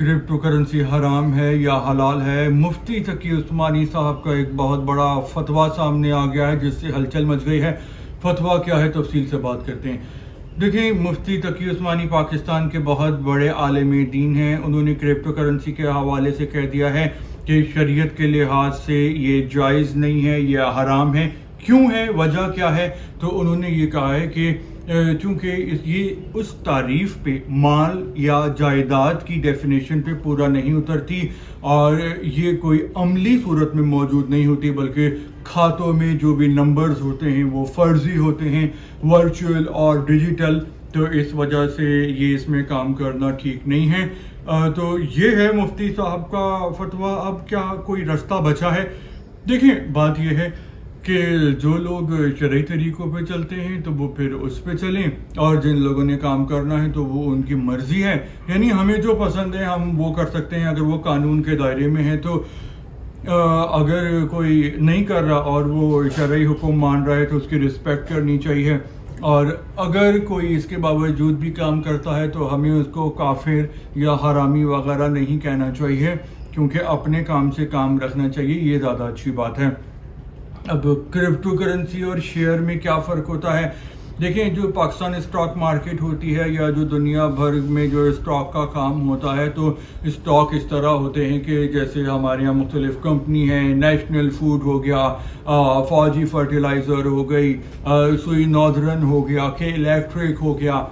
Crypto currency حرام ہے یا حلال ہے؟ مفتی تقی عثمانی صاحب کا ایک بہت بڑا فتویٰ سامنے آ گیا ہے جس سے ہلچل مچ گئی ہے۔ فتویٰ کیا ہے، تفصیل سے بات کرتے ہیں۔ دیکھیں، مفتی تقی عثمانی پاکستان کے بہت بڑے عالم دین ہیں۔ انہوں نے کرپٹو کرنسی کے حوالے سے کہہ دیا ہے کہ شریعت کے لحاظ سے یہ جائز نہیں ہے، یہ حرام ہے۔ کیوں ہے، وجہ کیا ہے؟ تو انہوں نے یہ کہا ہے کہ چونکہ یہ اس تعریف پہ، مال یا جائیداد کی ڈیفینیشن پہ پورا نہیں اترتی اور یہ کوئی عملی صورت میں موجود نہیں ہوتی، بلکہ کھاتوں میں جو بھی نمبرز ہوتے ہیں وہ فرضی ہوتے ہیں، ورچوئل اور ڈیجیٹل، تو اس وجہ سے یہ اس میں کام کرنا ٹھیک نہیں ہے۔ تو یہ ہے مفتی صاحب کا فتویٰ۔ اب کیا کوئی رستہ بچا ہے؟ دیکھیں، بات یہ ہے کہ جو لوگ شرعی طریقوں پہ چلتے ہیں تو وہ پھر اس پہ چلیں، اور جن لوگوں نے کام کرنا ہے تو وہ ان کی مرضی ہے، یعنی ہمیں جو پسند ہے ہم وہ کر سکتے ہیں اگر وہ قانون کے دائرے میں ہے۔ تو اگر کوئی نہیں کر رہا اور وہ شرعی حکم مان رہا ہے تو اس کی رسپیکٹ کرنی چاہیے، اور اگر کوئی اس کے باوجود بھی کام کرتا ہے تو ہمیں اس کو کافر یا حرامی وغیرہ نہیں کہنا چاہیے، کیونکہ اپنے کام سے کام رکھنا چاہیے، یہ زیادہ اچھی بات ہے۔ اب کرپٹو کرنسی اور شیئر میں کیا فرق ہوتا ہے؟ دیکھیں، جو پاکستان اسٹاک مارکیٹ ہوتی ہے یا جو دنیا بھر میں جو اسٹاک کا کام ہوتا ہے، تو اسٹاک اس طرح ہوتے ہیں کہ جیسے ہمارے یہاں مختلف کمپنی ہیں، نیشنل فوڈ ہو گیا، فوجی فرٹیلائزر ہو گئی، سوئی ناردرن ہو گیا، کہ الیکٹرک ہو گیا،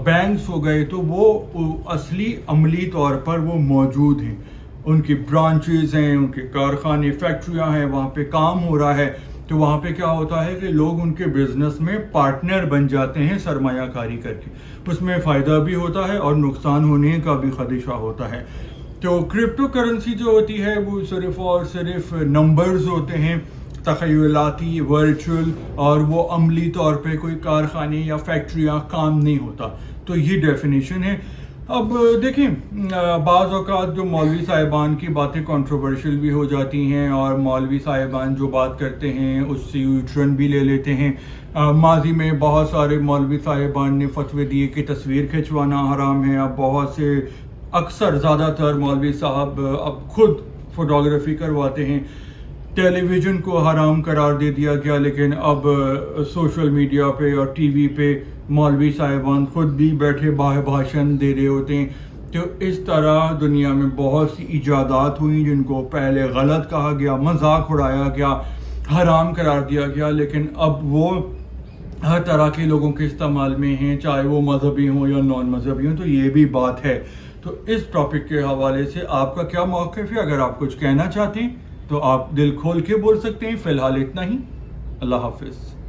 بینکس ہو گئے، تو وہ اصلی عملی طور پر وہ موجود ہیں، ان کی برانچز ہیں، ان کے کارخانے، فیکٹریاں ہیں، وہاں پہ کام ہو رہا ہے۔ تو وہاں پہ کیا ہوتا ہے کہ لوگ ان کے بزنس میں پارٹنر بن جاتے ہیں سرمایہ کاری کر کے، اس میں فائدہ بھی ہوتا ہے اور نقصان ہونے کا بھی خدشہ ہوتا ہے۔ تو کرپٹو کرنسی جو ہوتی ہے وہ صرف اور صرف نمبرز ہوتے ہیں، تخیلاتی، ورچوئل، اور وہ عملی طور پہ کوئی کارخانے یا فیکٹریاں کام نہیں ہوتا۔ تو یہ ڈیفینیشن ہے۔ اب دیکھیں، بعض اوقات جو مولوی صاحبان کی باتیں کنٹروورشل بھی ہو جاتی ہیں، اور مولوی صاحبان جو بات کرتے ہیں اس سے یو ٹرن بھی لے لیتے ہیں۔ ماضی میں بہت سارے مولوی صاحبان نے فتوے دیے کہ تصویر کھنچوانا حرام ہے۔ اب بہت سے، اکثر زیادہ تر مولوی صاحب اب خود فوٹوگرافی کرواتے ہیں۔ ٹیلی ویژن کو حرام قرار دے دیا گیا، لیکن اب سوشل میڈیا پہ اور ٹی وی پہ مولوی صاحبان خود بھی بیٹھے بھاشن دے رہے ہوتے ہیں۔ تو اس طرح دنیا میں بہت سی ایجادات ہوئیں جن کو پہلے غلط کہا گیا، مذاق اڑایا گیا، حرام قرار دیا گیا، لیکن اب وہ ہر طرح کے لوگوں کے استعمال میں ہیں، چاہے وہ مذہبی ہوں یا نان مذہبی ہوں۔ تو یہ بھی بات ہے۔ تو اس ٹاپک کے حوالے سے آپ کا کیا موقف ہے؟ اگر آپ کچھ کہنا چاہتے ہیں تو آپ دل کھول کے بول سکتے ہیں۔ فی الحال اتنا ہی۔ اللہ حافظ۔